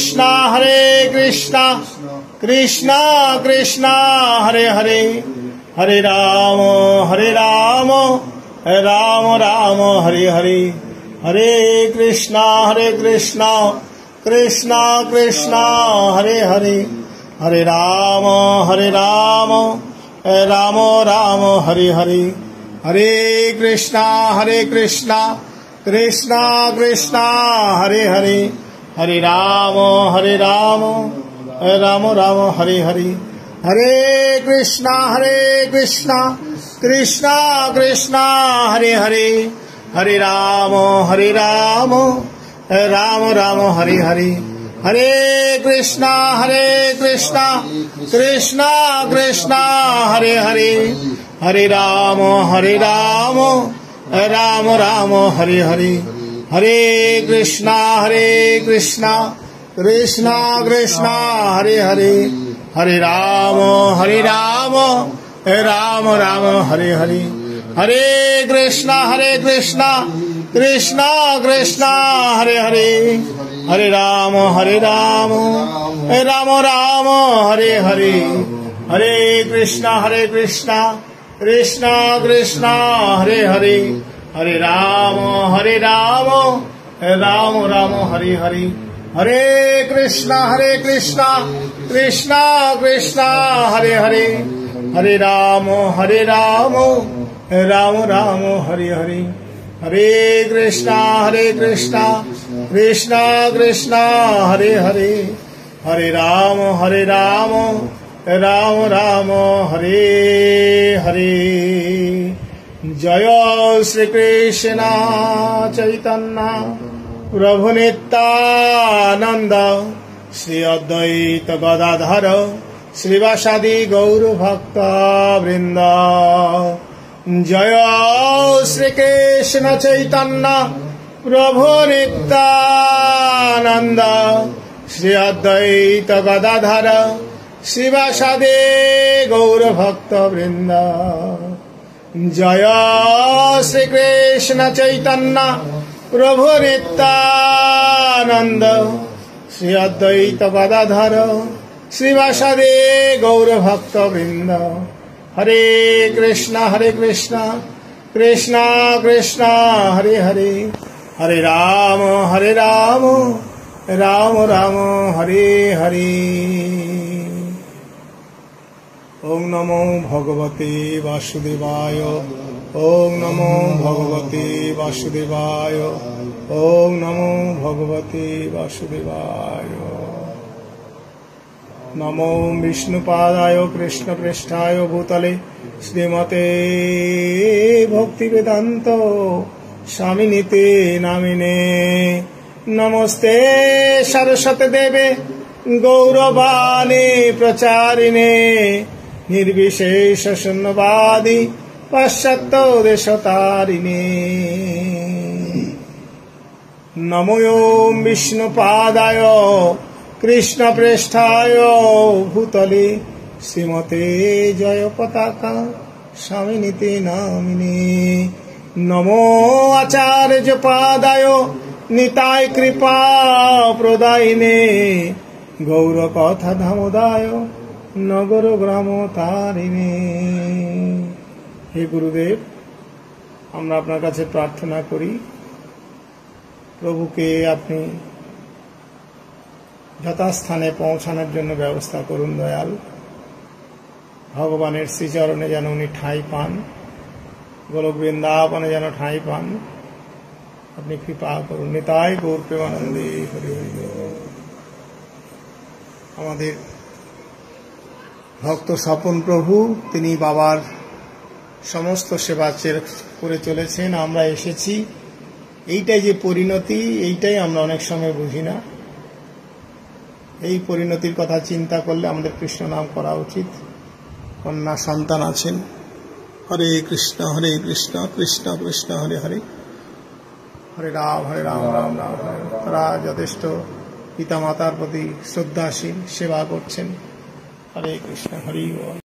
कृष्णा कृष्णा कृष्णा हरे हरे हरे राम राम राम हरे हरे हरे कृष्णा कृष्णा कृष्णा हरे हरे हरे राम राम राम हरे हरे हरे कृष्णा कृष्णा कृष्णा हरे हरे हरे राम राम हरे हरे हरे कृष्णा कृष्णा कृष्णा हरे हरे हरे राम राम हरे हरे हरे कृष्णा कृष्णा कृष्णा हरे हरे हरे राम राम हरे हरे हरे कृष्णा कृष्णा कृष्णा हरे हरे हरे राम राम हरे हरे हरे कृष्णा कृष्णा हरे हरे हरे राम राम हरे हरे हरे कृष्णा कृष्णा कृष्णा हरे हरे हरे राम राम हरे हरे हरे कृष्णा कृष्णा हरे हरे हरे राम राम हरे हरे हरे कृष्णा कृष्णा हरे हरे हरे राम राम हरे हरे जय श्री कृष्ण चैतन्य प्रभु नित्यानंद श्री अद्वैत गदाधर श्रीवासादि गौर भक्त वृंद जय श्री कृष्ण चैतन्य प्रभु नित्यानंद श्री अद्वैत गदाधर श्रीवासादि गौर भक्त वृंद जय श्री कृष्ण चैतन्य प्रभु नित्यानंद श्री अद्वैत गदाधर श्रीवासादि गौर भक्त वृंद हरे कृष्णा कृष्णा हरे हरे हरे राम राम हरे हरे ओम नमो भगवते वासुदेवाय ओम नमो भगवते वासुदेवाय ओम नमो भगवते वासुदेवाय नमो विष्णुपादाय कृष्णपृष्ठाय भूतले श्रीमते भक्तिवेदांत स्वामिनीते नामिने नमस्ते सरस्वती देवे गौरवाणी प्रचारिणे निर्विशेष शून्यवादी पाश्चात्य देशतारिणे नमो विष्णुपादाय कृष्णप्रेष्ठाय भूतले श्रीमते जय पताका स्वामिनीते नामिने नमो आचार्य पादाय निताय कृपा प्रदायिने गौर कथा धामोदाय नगर ग्राम तारिणे हे गुरुदेव আমরা আপনার কাছে প্রার্থনা করি প্রভুকে আপনি যথাস্থানে পৌঁছানোর জন্য ব্যবস্থা করুন দয়াল ভগবানের শ্রীচরণে যেন উনি ঠাঁই পান গোলক বৃন্দাবনে যেন ঠাঁই পান আপনি কৃপা করুন নিতাই গৌর প্রেমানন্দে হরি হরি আমাদের ভক্ত স্বপন প্রভু তিনি বাবার সমস্ত সেবা করে চলেছেন আমরা এসেছি এইটাই যে পরিণতি এইটাই আমরা অনেক সময় বুঝি না এই পরিণতির কথা চিন্তা করলে আমাদের কৃষ্ণ নাম করা উচিত কন্যা সন্তান আছেন হরে কৃষ্ণ কৃষ্ণ কৃষ্ণ হরে হরে হরে রাম রাম রাম হরে তারা যথেষ্ট পিতা মাতার প্রতি শ্রদ্ধাশীল সেবা করছেন হরে কৃষ্ণ হরি বল।